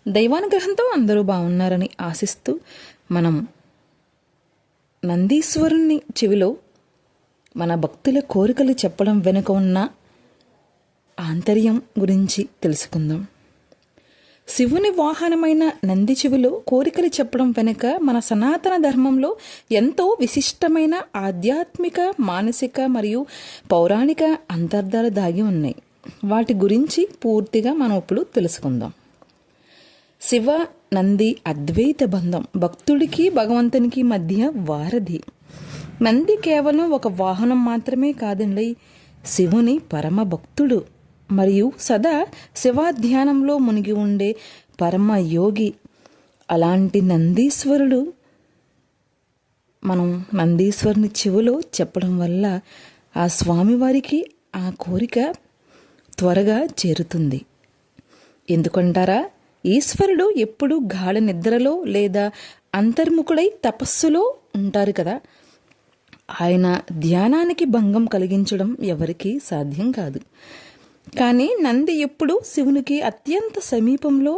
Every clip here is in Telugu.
దైవానుగ్రహంతో అందరూ బాగున్నారని ఆశిస్తూ మనం నందీశ్వరుని చెవిలో మన భక్తుల కోరికలు చెప్పడం వెనుక ఉన్న ఆంతర్యం గురించి తెలుసుకుందాం. శివుని వాహనమైన నంది చెవిలో కోరికలు చెప్పడం వెనుక మన సనాతన ధర్మంలో ఎంతో విశిష్టమైన ఆధ్యాత్మిక, మానసిక మరియు పౌరాణిక అంతర్ధాలు దాగి ఉన్నాయి. వాటి గురించి పూర్తిగా మనం ఇప్పుడు తెలుసుకుందాం. శివ నంది అద్వైత బంధం భక్తుడికి భగవంతునికి మధ్య వారధి. నంది కేవలం ఒక వాహనం మాత్రమే కాదండి, శివుని పరమ భక్తుడు మరియు సదా శివాధ్యానంలో మునిగి ఉండే పరమ యోగి. అలాంటి నందీశ్వరుడు మనం నందీశ్వరుని చెవిలో చెప్పడం వల్ల ఆ స్వామివారికి ఆ కోరిక త్వరగా చేరుతుంది. ఎందుకంటారా? ఈశ్వరుడు ఎప్పుడు గాఢ నిద్రలో లేదా అంతర్ముఖుడై తపస్సులో ఉంటారు కదా. ఆయన ధ్యానానికి భంగం కలిగించడం ఎవరికీ సాధ్యం కాదు. కానీ నంది ఎప్పుడు శివునికి అత్యంత సమీపంలో,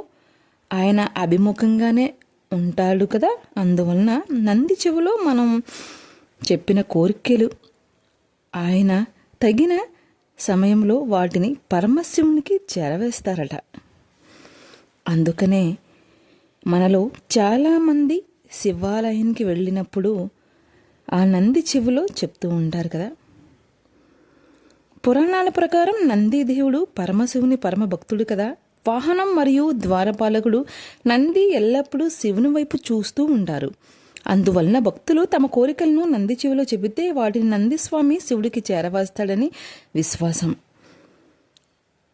ఆయన అభిముఖంగానే ఉంటాడు కదా. అందువలన నంది చెవిలో మనం చెప్పిన కోరికలు ఆయన తగిన సమయంలో వాటిని పరమశివునికి చేరవేస్తారట. అందుకనే మనలో చాలామంది శివాలయానికి వెళ్ళినప్పుడు ఆ నంది చెవిలో చెప్తూ ఉంటారు కదా. పురాణాల ప్రకారం నంది దేవుడు పరమశివుని పరమ భక్తుడు కదా. వాహనం మరియు ద్వారపాలకుడు నంది ఎల్లప్పుడూ శివుని వైపు చూస్తూ ఉంటారు. అందువలన భక్తులు తమ కోరికలను నంది చెవిలో చెబితే వాటిని నందిస్వామి శివుడికి చేరవేస్తాడని విశ్వాసం.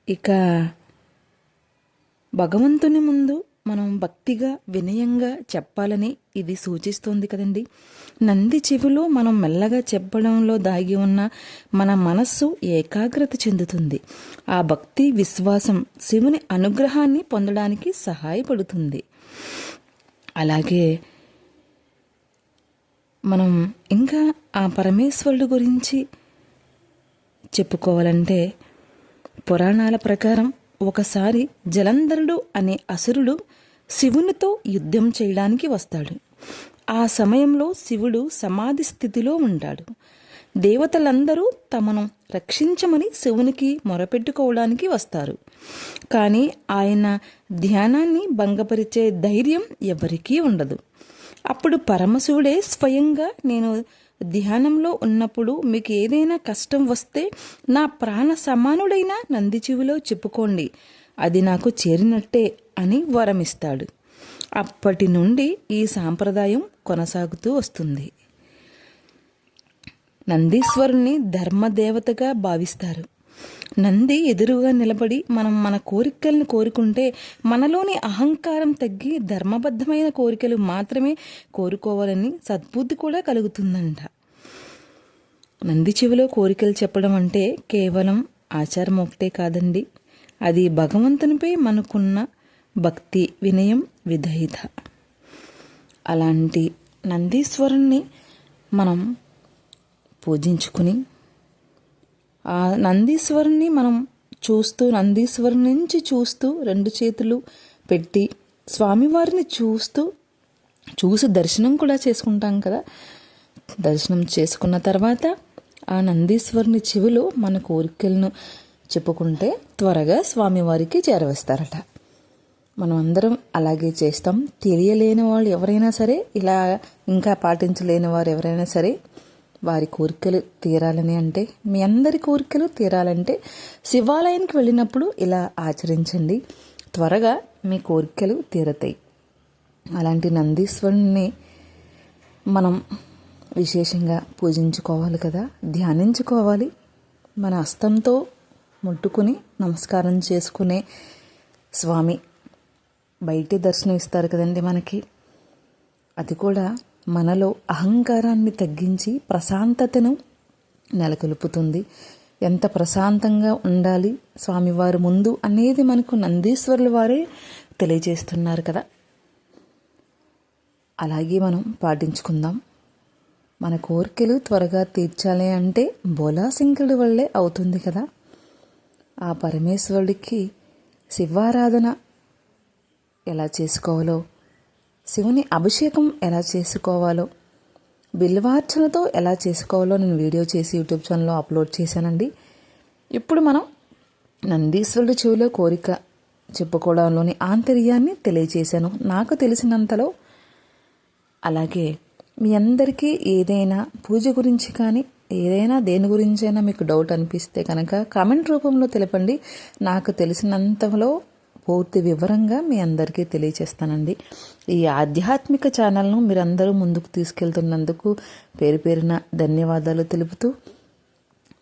ఇక భగవంతుని ముందు మనం భక్తిగా వినయంగా చెప్పాలని ఇది సూచిస్తోంది కదండి. నంది చెవిలో మనం మెల్లగా చెప్పడంలో దాగి ఉన్న మన మనస్సు ఏకాగ్రత చెందుతుంది. ఆ భక్తి విశ్వాసం శివుని అనుగ్రహాన్ని పొందడానికి సహాయపడుతుంది. అలాగే మనం ఇంకా ఆ పరమేశ్వరుడు గురించి చెప్పుకోవాలంటే, పురాణాల ప్రకారం ఒకసారి జలంధరుడు అనే అసురుడు శివునితో యుద్ధం చేయడానికి వస్తాడు. ఆ సమయంలో శివుడు సమాధి స్థితిలో ఉంటాడు. దేవతలందరూ తమను రక్షించమని శివునికి మొరపెట్టుకోవడానికి వస్తారు. కానీ ఆయన ధ్యానాన్ని భంగపరిచే ధైర్యం ఎవరికీ ఉండదు. అప్పుడు పరమశివుడే స్వయంగా, నేను ధ్యానంలో ఉన్నప్పుడు మీకు ఏదైనా కష్టం వస్తే నా ప్రాణ సమానుడైన నంది చెవిలో చెప్పుకోండి, అది నాకు చేరినట్టే అని వరమిస్తాడు. అప్పటి నుండి ఈ సాంప్రదాయం కొనసాగుతూ వస్తుంది. నందీశ్వరుణ్ణి ధర్మదేవతగా భావిస్తారు. నంది ఎదురుగా నిలబడి మనం మన కోరికలను కోరుకుంటే మనలోని అహంకారం తగ్గి ధర్మబద్ధమైన కోరికలు మాత్రమే కోరుకోవాలని సద్బుద్ధి కూడా కలుగుతుందంట. నంది చెవిలో కోరికలు చెప్పడం అంటే కేవలం ఆచారం ఒకటే కాదండి, అది భగవంతునిపై మనకున్న భక్తి, వినయం, విధేయత. అలాంటి నందీశ్వరుణ్ణి మనం పూజించుకుని ఆ నందీశ్వరుని మనం చూస్తూ, నందీశ్వరుని నుంచి చూస్తూ రెండు చేతులు పెట్టి స్వామివారిని చూసి దర్శనం కూడా చేసుకుంటాం కదా. దర్శనం చేసుకున్న తర్వాత ఆ నందీశ్వరుని చెవిలో మన కోరికలను చెప్పుకుంటే త్వరగా స్వామివారికి చేరవేస్తారట. మనం అందరం అలాగే చేస్తాం. తెలియలేని వాళ్ళు ఎవరైనా సరే, ఇలా ఇంకా పాటించలేని వారు ఎవరైనా సరే, వారి కోరికలు తీరాలని అంటే, మీ అందరి కోరికలు తీరాలంటే శివాలయానికి వెళ్ళినప్పుడు ఇలా ఆచరించండి. త్వరగా మీ కోరికలు తీరతాయి. అలాంటి నందీశ్వరుణ్ణి మనం విశేషంగా పూజించుకోవాలి కదా, ధ్యానించుకోవాలి. మన హస్తంతో ముట్టుకుని నమస్కారం చేసుకునే స్వామి బయటే దర్శనం ఇస్తారు కదండి మనకి. అది కూడా మనలో అహంకారాన్ని తగ్గించి ప్రశాంతతను నెలకొల్పుతుంది. ఎంత ప్రశాంతంగా ఉండాలి స్వామివారి ముందు అనేది మనకు నందీశ్వరుల వారే తెలియజేస్తున్నారు కదా. అలాగే మనం పాటించుకుందాం. మన కోరికలు త్వరగా తీర్చాలి అంటే బోలాశంకరుడి వల్లే అవుతుంది కదా. ఆ పరమేశ్వరుడికి శివారాధన ఎలా చేసుకోవాలో, శివుని అభిషేకం ఎలా చేసుకోవాలో, బిల్వార్చనతో ఎలా చేసుకోవాలో నేను వీడియో చేసి యూట్యూబ్ ఛానల్లో అప్లోడ్ చేశానండి. ఇప్పుడు మనం నందీశ్వరుడి చెవిలో కోరిక చెప్పుకోవడంలోని ఆంతర్యాన్ని తెలియజేశాను నాకు తెలిసినంతలో. అలాగే మీ అందరికీ ఏదైనా పూజ గురించి కానీ ఏదైనా దేని గురించైనా మీకు డౌట్ అనిపిస్తే కనుక కామెంట్ రూపంలో తెలపండి. నాకు తెలిసినంతలో పూర్తి వివరంగా మీ అందరికీ తెలియచేస్తానండి. ఈ ఆధ్యాత్మిక ఛానల్ను మీరందరూ ముందుకు తీసుకెళ్తున్నందుకు పేరు పేరున ధన్యవాదాలు తెలుపుతూ,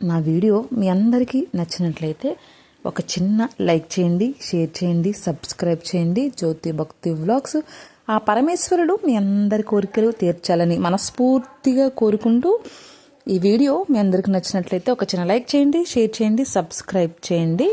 నా వీడియో మీ అందరికీ నచ్చినట్లయితే ఒక చిన్న లైక్ చేయండి, షేర్ చేయండి, సబ్స్క్రైబ్ చేయండి. జ్యోతి భక్తి వ్లాగ్స్. ఆ పరమేశ్వరుడు మీ అందరి కోరికలు తీర్చాలని మనస్ఫూర్తిగా కోరుకుంటూ, ఈ వీడియో మీ అందరికి నచ్చినట్లయితే ఒక చిన్న లైక్ చేయండి, షేర్ చేయండి, సబ్స్క్రైబ్ చేయండి.